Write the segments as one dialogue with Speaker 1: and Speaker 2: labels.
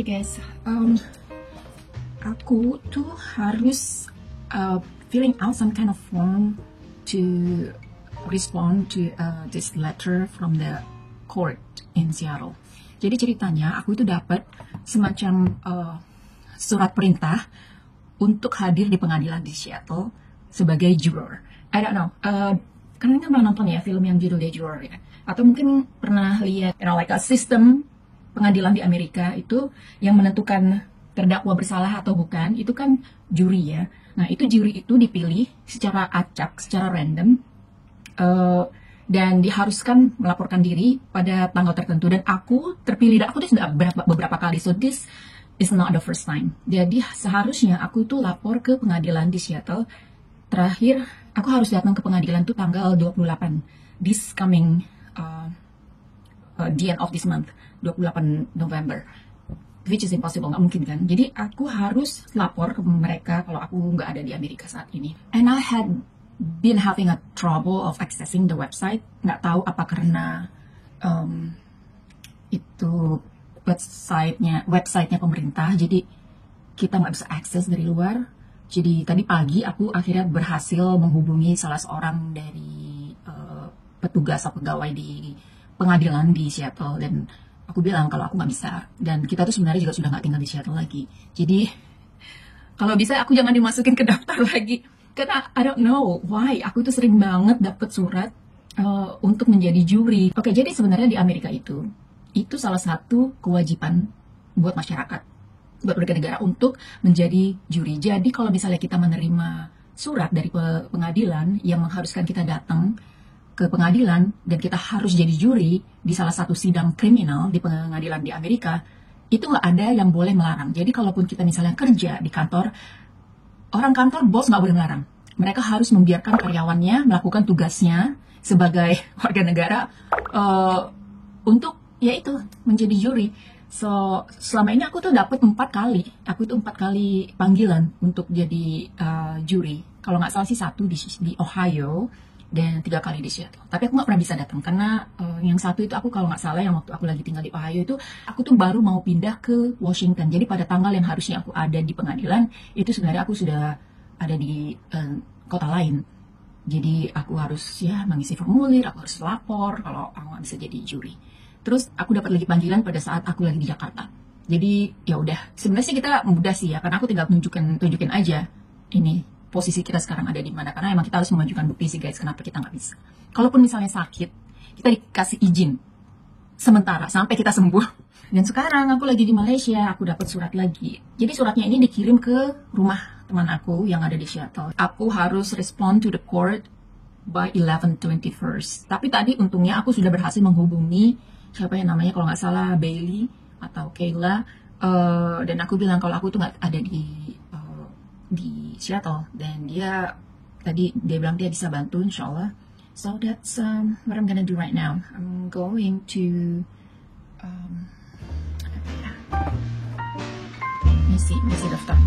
Speaker 1: Okay guys, aku tuh harus filling out some kind of form to respond to this letter from the court in Seattle. Jadi ceritanya aku itu dapat semacam surat perintah untuk hadir di pengadilan di Seattle sebagai juror. I don't know. Kalian kan pernah nonton ya film yang judulnya Juror ya? Atau mungkin pernah lihat, like a system pengadilan di Amerika itu yang menentukan terdakwa bersalah atau bukan, itu kan juri ya. Nah, itu juri itu dipilih secara acak, secara random, dan diharuskan melaporkan diri pada tanggal tertentu. Dan aku terpilih, dan aku sudah beberapa kali, so this is not the first time. Jadi seharusnya aku itu lapor ke pengadilan di Seattle. Terakhir, aku harus datang ke pengadilan tuh tanggal 28, this coming the end of this month, 28 November, which is impossible, nggak mungkin kan. Jadi aku harus lapor ke mereka kalau aku nggak ada di Amerika saat ini. And I had been having a trouble of accessing the website. Nggak tahu apa karena itu websitenya pemerintah, jadi kita nggak bisa akses dari luar. Jadi tadi pagi aku akhirnya berhasil menghubungi salah seorang dari petugas atau pegawai di pengadilan di Seattle, dan aku bilang kalau aku nggak bisa, dan kita tuh sebenarnya juga sudah nggak tinggal di Seattle lagi. Jadi kalau bisa aku jangan dimasukin ke daftar lagi, karena I don't know why aku tuh sering banget dapet surat untuk menjadi juri. Oke, jadi sebenarnya di Amerika itu salah satu kewajiban buat masyarakat, buat warga negara untuk menjadi juri. Jadi kalau misalnya kita menerima surat dari pengadilan yang mengharuskan kita datang ke pengadilan dan kita harus jadi juri di salah satu sidang kriminal di pengadilan di Amerika, itu nggak ada yang boleh melarang. Jadi kalaupun kita misalnya kerja di kantor, orang kantor, bos nggak boleh melarang. Mereka harus membiarkan karyawannya melakukan tugasnya sebagai warga negara untuk yaitu menjadi juri. So, selama ini aku tuh dapat 4 kali. Aku itu 4 kali panggilan untuk jadi juri. Kalau nggak salah sih 1 di Ohio dan 3 kali di Seattle. Tapi aku nggak pernah bisa datang karena yang 1 itu aku kalau nggak salah yang waktu aku lagi tinggal di Ohio itu aku tuh baru mau pindah ke Washington. Jadi pada tanggal yang harusnya aku ada di pengadilan itu sebenarnya aku sudah ada di kota lain. Jadi aku harus ya mengisi formulir, aku harus lapor kalau aku nggak bisa jadi juri. Terus aku dapat lagi panggilan pada saat aku lagi di Jakarta. Jadi ya udah, sebenarnya sih kita mudah sih ya, karena aku tinggal tunjukin aja ini posisi kita sekarang ada di mana. Karena emang kita harus mengajukan bukti sih guys, kenapa kita nggak bisa. Kalaupun misalnya sakit, kita dikasih izin sementara sampai kita sembuh. Dan sekarang aku lagi di Malaysia, aku dapat surat lagi. Jadi suratnya ini dikirim ke rumah teman aku yang ada di Seattle. Aku harus respond to the court by 11/21. Tapi tadi untungnya aku sudah berhasil menghubungi siapa yang namanya kalau nggak salah Bailey atau Kayla, dan aku bilang kalau aku tuh nggak ada di Seattle, dan dia bilang dia bisa bantu insyaallah. So that's what I'm gonna do right now. I'm going to ngisi daftar.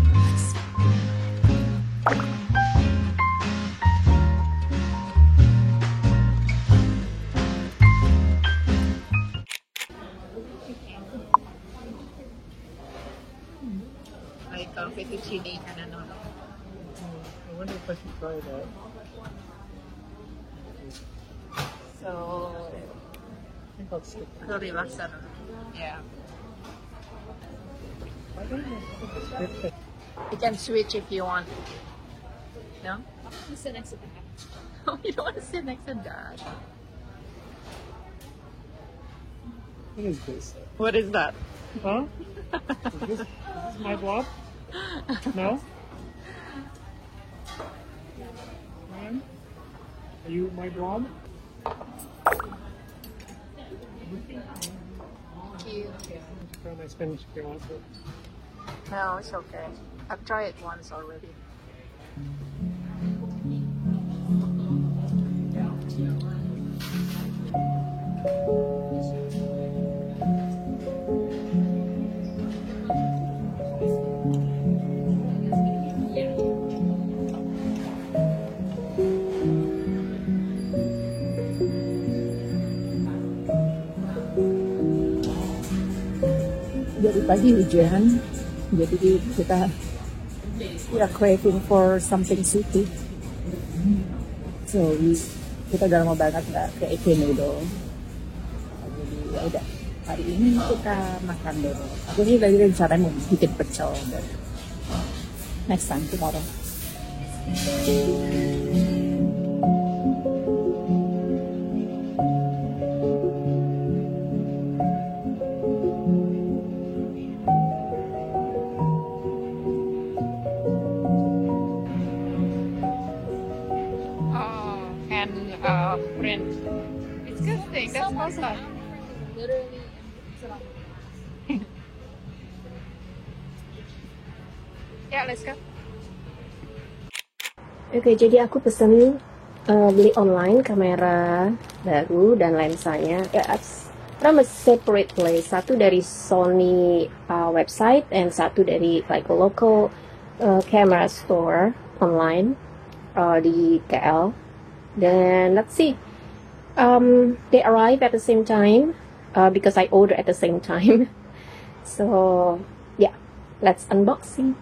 Speaker 1: Like fettuccine and all.
Speaker 2: I wonder if I should try that.
Speaker 1: So,
Speaker 2: I think I'll stick to
Speaker 1: curry laksa. Yeah.
Speaker 2: I don't know if it's good.
Speaker 1: You can switch if you want. No?
Speaker 3: You sit next to the house.
Speaker 1: Oh, you don't want to sit next to Dad.
Speaker 2: What is this?
Speaker 1: What is that?
Speaker 2: Huh? Is this my blob? No? Man? Are you my blob?
Speaker 1: Thank you.
Speaker 2: Try my spinach if you want to.
Speaker 1: No, it's okay. I've tried it once already. Jadi pagi hujan, jadi kita craving for something sweety. So kita udah lama banget nggak ke Ike Noodle. Jadi ya udah, hari ini kita makan dulu. Aku sih lagi rencana mau bikin pecel, but next time tomorrow.
Speaker 3: Print. It's good thing. That's awesome.
Speaker 1: Literally,
Speaker 3: Yeah, let's go.
Speaker 4: Oke, jadi aku pesen beli online kamera baru dan lensanya. From a separate place. Satu dari Sony website and satu dari like a local camera store online di KL. Then let's see. They arrive at the same time because I order at the same time. So yeah, let's unboxing.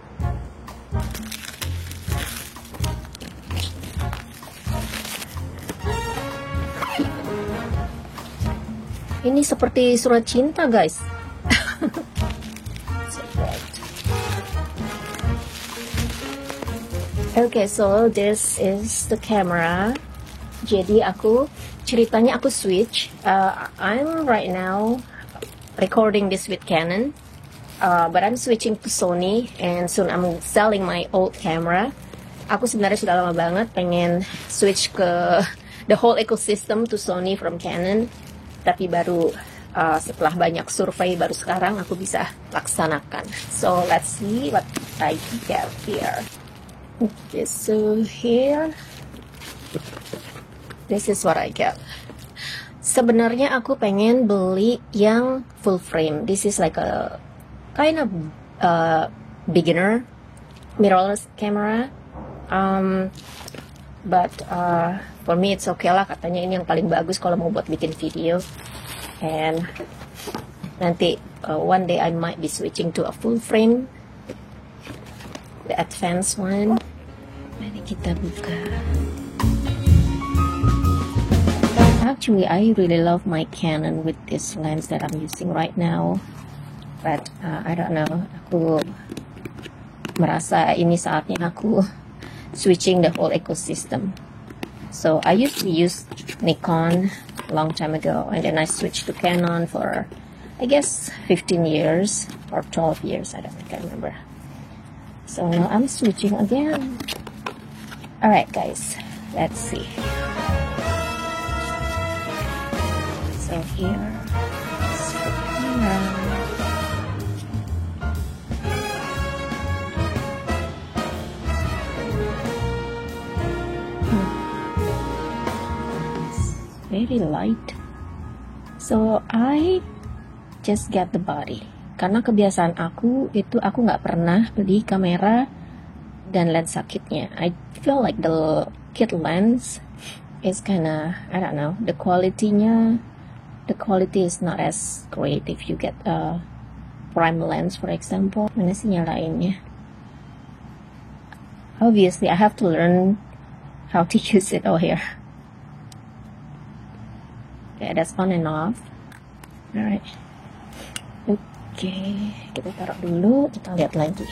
Speaker 4: Ini seperti surat cinta, guys. Okay, so this is the camera. Jadi ceritanya aku switch. I'm right now recording this with Canon, but I'm switching to Sony, and soon I'm selling my old camera. Aku sebenarnya sudah lama banget pengen switch ke the whole ecosystem to Sony from Canon, tapi baru setelah banyak survei baru sekarang aku bisa laksanakan. So let's see what I get here. Okay, so here. This is what I get. Sebenarnya aku pengen beli yang full frame. This is like a kind of beginner mirrorless camera. But for me it's okay lah, katanya ini yang paling bagus kalau mau buat bikin video. And nanti one day I might be switching to a full frame, the advanced one. Mari kita buka. Actually, I really love my Canon with this lens that I'm using right now. But I don't know, aku merasa ini saatnya aku switching the whole ecosystem. So I used to use Nikon a long time ago, and then I switched to Canon for, I guess, 15 years or 12 years. I can't remember. So now I'm switching again. Alright guys, let's see. So here is the camera. It's very light. So I just get the body. Karena kebiasaan aku itu aku nggak pernah beli kamera dan lensa kitnya. I feel like the kit lens is kinda, I don't know, the quality is not as great if you get a prime lens, for example. Mana sih nyalainnya? Obviously, I have to learn how to use it. Oh, here. Okay, that's on and off. Alright. Okay, kita taruh dulu, kita lihat lagi.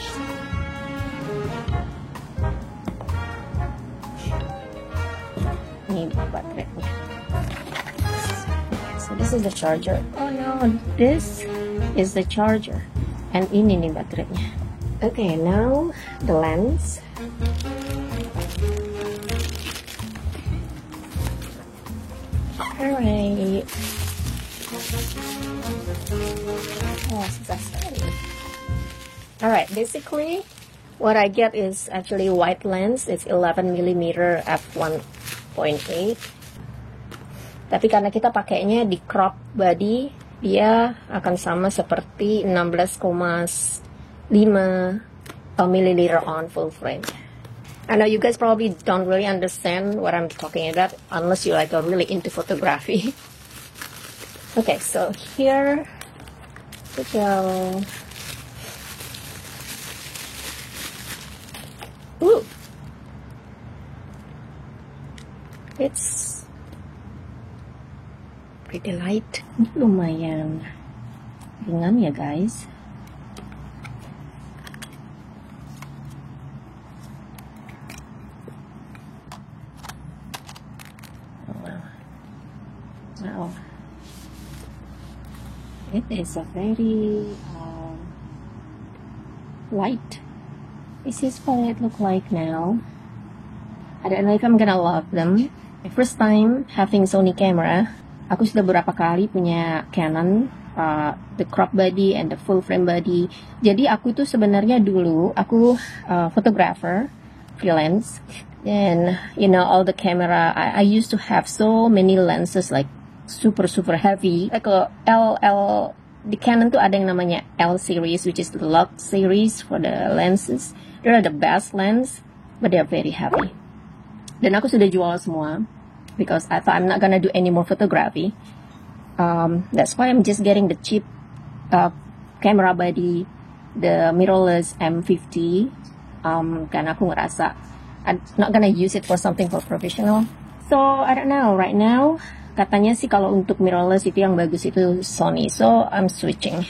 Speaker 4: Ini baterainya. So this is the charger. Oh no, this is the charger. And ini nih baterainya. Okay, now the lens. Alright. Oh, susah sekali. Alright, basically what I get is actually wide lens. It's 11mm f1.8. Tapi karena kita pakainya di crop body, dia akan sama seperti 16,5 ml on full frame. I know you guys probably don't really understand what I'm talking about unless you like are really into photography. Okay, so here Good girl. Ooh. It's pretty light. Ini lumayan ringan ya guys. Wow. It is a very light. This is what it look like now. I don't know if I'm gonna love them. My first time having Sony camera. Aku sudah beberapa kali punya Canon, the crop body and the full frame body. Jadi aku tuh sebenarnya dulu aku photographer, freelance, and you know all the camera. I used to have so many lenses like super heavy. Like di Canon tuh ada yang namanya L series, which is the Lux series for the lenses. They are the best lens, but they are very heavy. Dan aku sudah jual semua because I thought I'm not gonna do any more photography. That's why I'm just getting the cheap camera body, the mirrorless M50. Karena aku ngerasa I'm not gonna use it for something for professional. So I don't know right now. Katanya sih kalau untuk mirrorless itu yang bagus itu Sony. So I'm switching.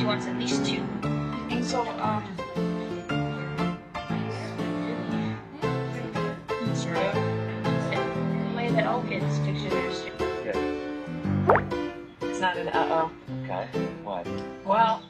Speaker 5: She wants at least 2. And so, sort of. The way that all kids picture their students.
Speaker 6: Yeah.
Speaker 5: It's not an uh-oh.
Speaker 6: Okay. What?
Speaker 5: Well,